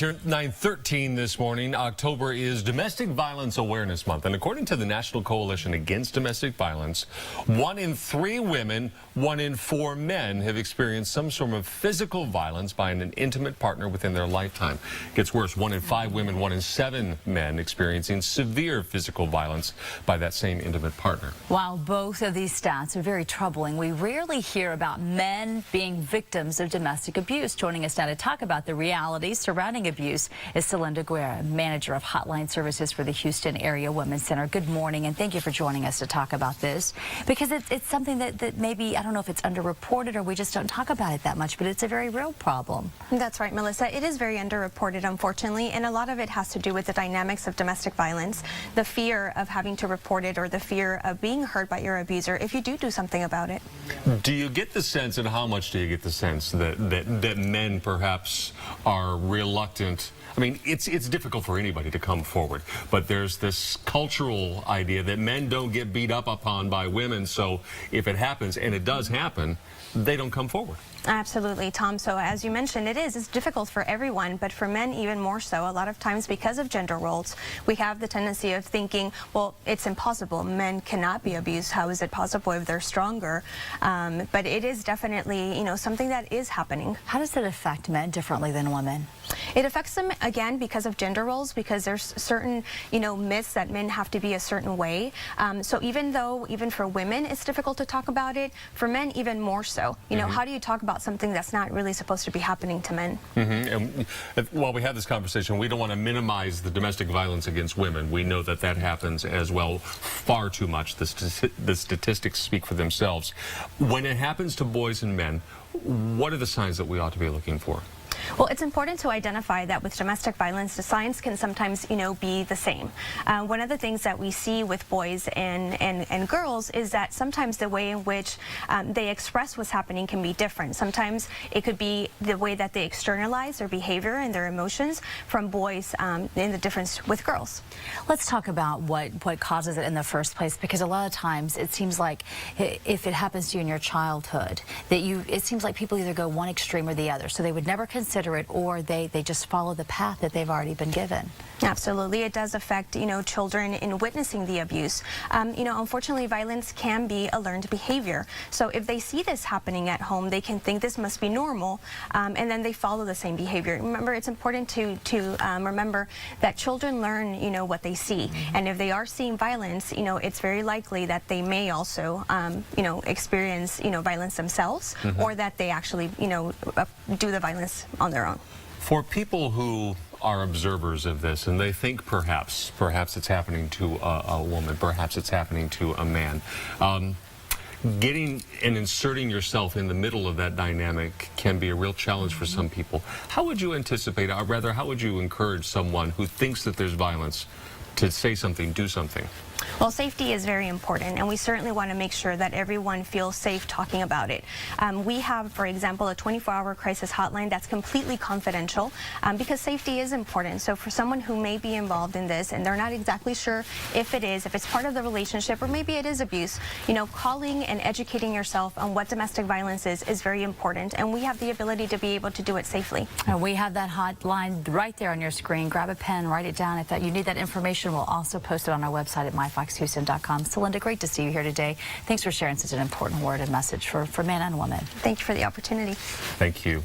9:13 this morning. October is Domestic Violence Awareness Month, and according to the National Coalition Against Domestic Violence, 1 in 3 women, 1 in 4 men have experienced some sort of physical violence by an intimate partner within their lifetime. It gets worse. 1 in 5 women, 1 in 7 men experiencing severe physical violence by that same intimate partner. While both of these stats are very troubling, we rarely hear about men being victims of domestic abuse. Joining us now to talk about the realities surrounding abuse is Celinda Guerra, manager of Hotline Services for the Houston Area Women's Center. Good morning, and thank you for joining us to talk about this, because it's something that maybe, I don't know if it's underreported or we just don't talk about it that much, but it's a very real problem. That's right, Melissa. It is very underreported, unfortunately, and a lot of it has to do with the dynamics of domestic violence, the fear of having to report it, or the fear of being hurt by your abuser if you do something about it. Do you get the sense, and how much do you get the sense, that men perhaps are reluctant? I mean, it's difficult for anybody to come forward, but there's this cultural idea that men don't get beat up upon by women, so if it happens, and it does happen, they don't come forward. Absolutely, Tom. So as you mentioned, it's difficult for everyone, but for men even more so. A lot of times because of gender roles, we have the tendency of thinking, well, it's impossible. Men cannot be abused. How is it possible if they're stronger? But it is definitely, something that is happening. How does it affect men differently than women? It affects them, again, because of gender roles, because there's certain, myths that men have to be a certain way. So even for women, it's difficult to talk about it, for men even more so. How do you talk about something that's not really supposed to be happening to men? And while we have this conversation, we don't want to minimize the domestic violence against women. We know that happens as well, far too much. The statistics speak for themselves. When it happens to boys and men, what are the signs that we ought to be looking for? Well, it's important to identify that with domestic violence, the signs can sometimes, be the same. One of the things that we see with boys and girls is that sometimes the way in which they express what's happening can be different. Sometimes it could be the way that they externalize their behavior and their emotions from boys in the difference with girls. Let's talk about what causes it in the first place, because a lot of times it seems like if it happens to you in your childhood, it seems like people either go one extreme or the other. So they would never consider it, or they just follow the path that they've already been given. Absolutely. It does affect, children in witnessing the abuse. Unfortunately, violence can be a learned behavior. So if they see this happening at home, they can think this must be normal, and then they follow the same behavior. Remember, it's important to remember that children learn, what they see. And if they are seeing violence, it's very likely that they may also, experience, violence themselves, or that they actually, do the violence on their own. For people who are observers of this and they think perhaps it's happening to a woman, perhaps it's happening to a man, getting and inserting yourself in the middle of that dynamic can be a real challenge for some people. How would you anticipate, or rather, how would you encourage someone who thinks that there's violence to say something, do something? Well, safety is very important, and we certainly want to make sure that everyone feels safe talking about it. We have, for example, a 24-hour crisis hotline that's completely confidential, because safety is important. So for someone who may be involved in this and they're not exactly sure if it's part of the relationship, or maybe it is abuse, calling and educating yourself on what domestic violence is very important, and we have the ability to be able to do it safely. And we have that hotline right there on your screen. Grab a pen, write it down. If you need that information, we'll also post it on our website at myfoxhouston.com. Celinda, great to see you here today. Thanks for sharing such an important word and message for men and women. Thank you for the opportunity. Thank you.